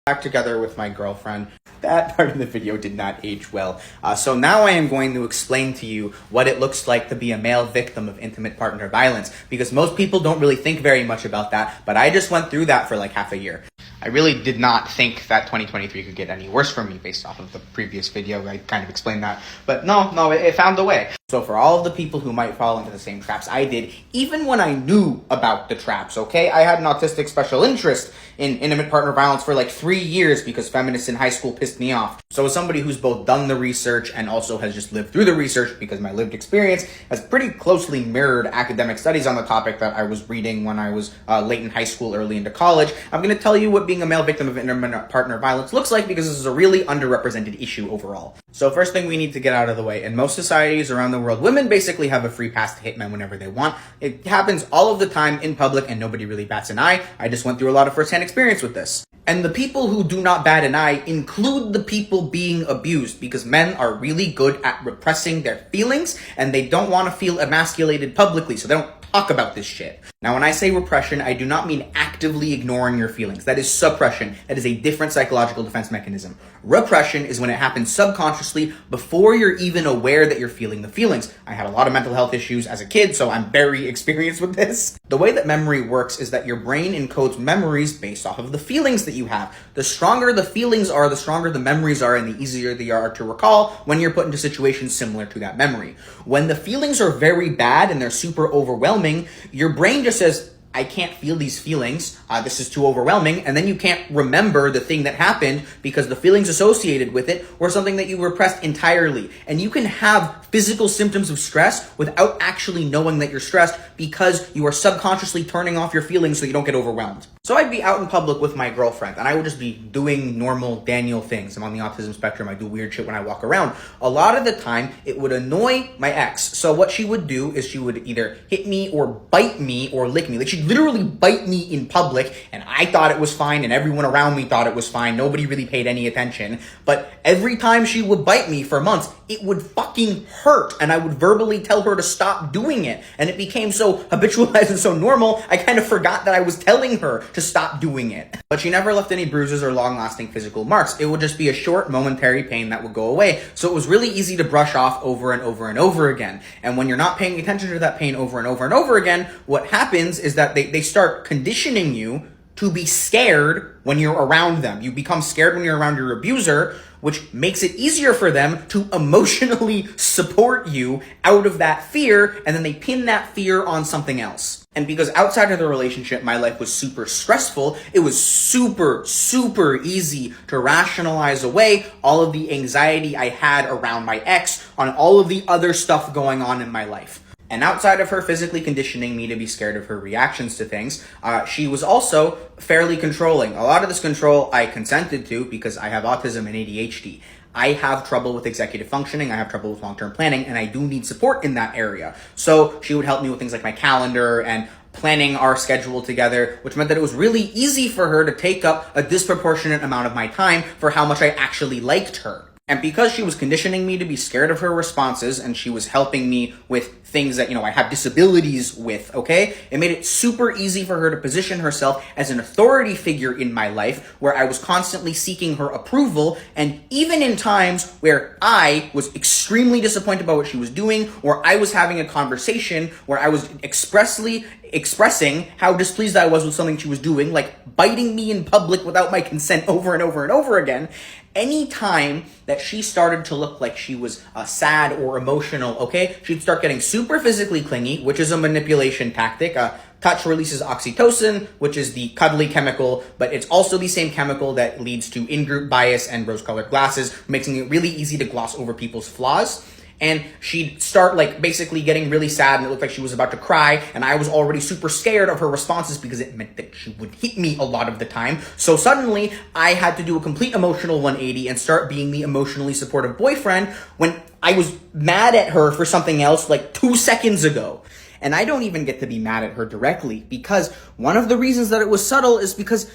Back together with my girlfriend. That part of the video did not age well. So now I am going to explain to you what it looks like to be a male victim of intimate partner violence, because most people don't really think very much about that, but I just went through that for like half a year. I really did not think that 2023 could get any worse for me based off of the previous video. I kind of explained that, but no, it found a way. So for all of the people who might fall into the same traps I did, even when I knew about the traps, okay? I had an autistic special interest in intimate partner violence for like 3 years because feminists in high school pissed me off. So as somebody who's both done the research and also has just lived through the research, because my lived experience has pretty closely mirrored academic studies on the topic that I was reading when I was late in high school, early into college, I'm going to tell you what being a male victim of intimate partner violence looks like, because this is a really underrepresented issue overall. So first thing we need to get out of the way, in most societies around the world, women basically have a free pass to hit men whenever they want. It happens all of the time in public and nobody really bats an eye. I just went through a lot of firsthand experience with this. And the people who do not bat an eye include the people being abused, because men are really good at repressing their feelings and they don't want to feel emasculated publicly, so they don't talk about this shit. Now, when I say repression, I do not mean actively ignoring your feelings. That is suppression. That is a different psychological defense mechanism. Repression is when it happens subconsciously before you're even aware that you're feeling the feelings. I had a lot of mental health issues as a kid, so I'm very experienced with this. The way that memory works is that your brain encodes memories based off of the feelings that you have. The stronger the feelings are, the stronger the memories are, and the easier they are to recall when you're put into situations similar to that memory. When the feelings are very bad and they're super overwhelming, your brain just says, I can't feel these feelings, this is too overwhelming, and then you can't remember the thing that happened because the feelings associated with it were something that you repressed entirely. And you can have physical symptoms of stress without actually knowing that you're stressed because you are subconsciously turning off your feelings so you don't get overwhelmed. So I'd be out in public with my girlfriend and I would just be doing normal Daniel things. I'm on the autism spectrum, I do weird shit when I walk around. A lot of the time, it would annoy my ex. So what she would do is she would either hit me or bite me or lick me. Like, she'd literally bite me in public, and I thought it was fine, and everyone around me thought it was fine. Nobody really paid any attention. But every time she would bite me for months, it would fucking hurt, and I would verbally tell her to stop doing it. And it became so habitualized and so normal, I kind of forgot that I was telling her to stop doing it. But she never left any bruises or long-lasting physical marks. It would just be a short, momentary pain that would go away. So it was really easy to brush off over and over and over again. And when you're not paying attention to that pain over and over and over again, what happens is that they start conditioning you to be scared when you're around them. You become scared when you're around your abuser, which makes it easier for them to emotionally support you out of that fear, and then they pin that fear on something else. And because outside of the relationship, my life was super stressful, it was super easy to rationalize away all of the anxiety I had around my ex on all of the other stuff going on in my life. And outside of her physically conditioning me to be scared of her reactions to things, she was also fairly controlling. A lot of this control I consented to because I have autism and ADHD. I have trouble with executive functioning, I have trouble with long-term planning, and I do need support in that area. So she would help me with things like my calendar and planning our schedule together, which meant that it was really easy for her to take up a disproportionate amount of my time for how much I actually liked her. And because she was conditioning me to be scared of her responses, and she was helping me with things that, I have disabilities with, okay? It made it super easy for her to position herself as an authority figure in my life, where I was constantly seeking her approval, and even in times where I was extremely disappointed by what she was doing, or I was having a conversation where I was expressing how displeased I was with something she was doing, like biting me in public without my consent over and over and over again. Any time that she started to look like she was sad or emotional, okay, she'd start getting super physically clingy, which is a manipulation tactic. Touch releases oxytocin, which is the cuddly chemical, but it's also the same chemical that leads to in-group bias and rose-colored glasses, making it really easy to gloss over people's flaws. And she'd start basically getting really sad, and it looked like she was about to cry, and I was already super scared of her responses because it meant that she would hit me a lot of the time. So suddenly I had to do a complete emotional 180 and start being the emotionally supportive boyfriend when I was mad at her for something else 2 seconds ago. And I don't even get to be mad at her directly, because one of the reasons that it was subtle is because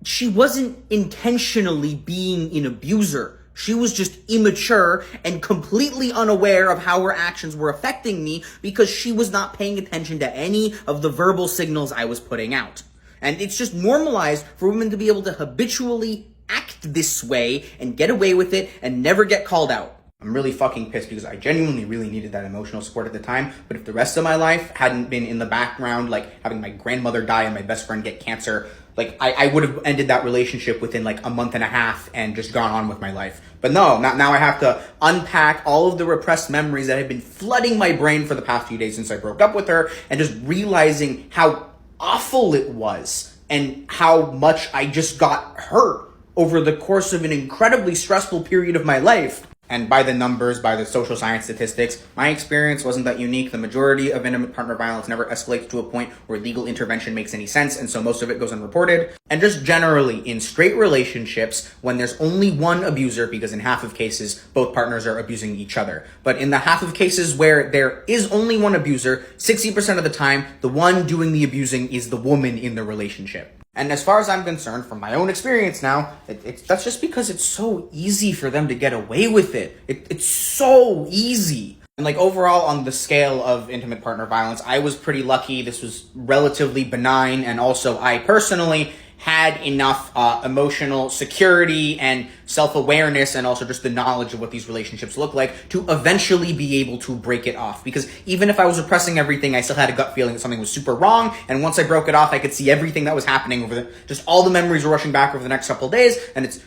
she wasn't intentionally being an abuser. She was just immature and completely unaware of how her actions were affecting me because she was not paying attention to any of the verbal signals I was putting out. And it's just normalized for women to be able to habitually act this way and get away with it and never get called out. I'm really fucking pissed because I genuinely really needed that emotional support at the time. But if the rest of my life hadn't been in the background, like having my grandmother die and my best friend get cancer, like I would have ended that relationship within like a month and a half and just gone on with my life. But no, now I have to unpack all of the repressed memories that have been flooding my brain for the past few days since I broke up with her, and just realizing how awful it was and how much I just got hurt over the course of an incredibly stressful period of my life. And by the numbers, by the social science statistics, my experience wasn't that unique. The majority of intimate partner violence never escalates to a point where legal intervention makes any sense, and so most of it goes unreported. And just generally, in straight relationships, when there's only one abuser, because in half of cases, both partners are abusing each other. But in the half of cases where there is only one abuser, 60% of the time, the one doing the abusing is the woman in the relationship. And as far as I'm concerned, from my own experience now, that's just because it's so easy for them to get away with it. It's so easy. And like overall on the scale of intimate partner violence, I was pretty lucky. This was relatively benign, and also I personally had enough emotional security and self-awareness, and also just the knowledge of what these relationships look like, to eventually be able to break it off. Because even if I was repressing everything, I still had a gut feeling that something was super wrong, and once I broke it off, I could see everything that was happening just all the memories were rushing back over the next couple of days, and it's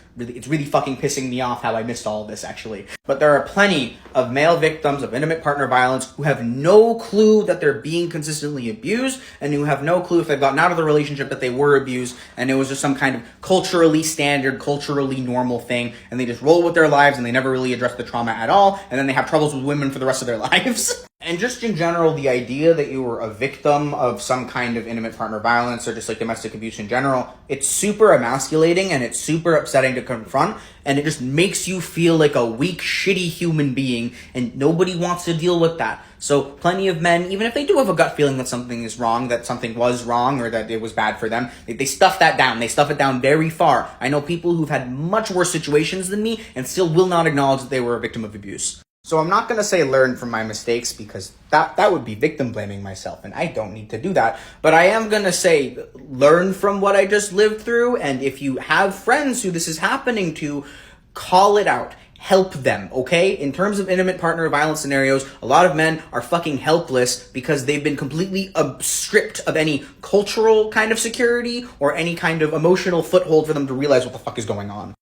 really fucking pissing me off how I missed all of this, actually. But there are plenty of male victims of intimate partner violence who have no clue that they're being consistently abused, and who have no clue if they've gotten out of the relationship that they were abused, and it was just some kind of culturally standard, culturally normal thing, and they just roll with their lives, and they never really address the trauma at all, and then they have troubles with women for the rest of their lives. And just in general, the idea that you were a victim of some kind of intimate partner violence, or just like domestic abuse in general, it's super emasculating and it's super upsetting to confront, and it just makes you feel like a weak, shitty human being, and nobody wants to deal with that. So plenty of men, even if they do have a gut feeling that something is wrong, that something was wrong, or that it was bad for them, they stuff that down. They stuff it down very far. I know people who've had much worse situations than me and still will not acknowledge that they were a victim of abuse. So I'm not going to say learn from my mistakes, because that would be victim blaming myself, and I don't need to do that. But I am going to say learn from what I just lived through, and if you have friends who this is happening to, call it out. Help them, okay? In terms of intimate partner violence scenarios, a lot of men are fucking helpless because they've been completely stripped of any cultural kind of security or any kind of emotional foothold for them to realize what the fuck is going on.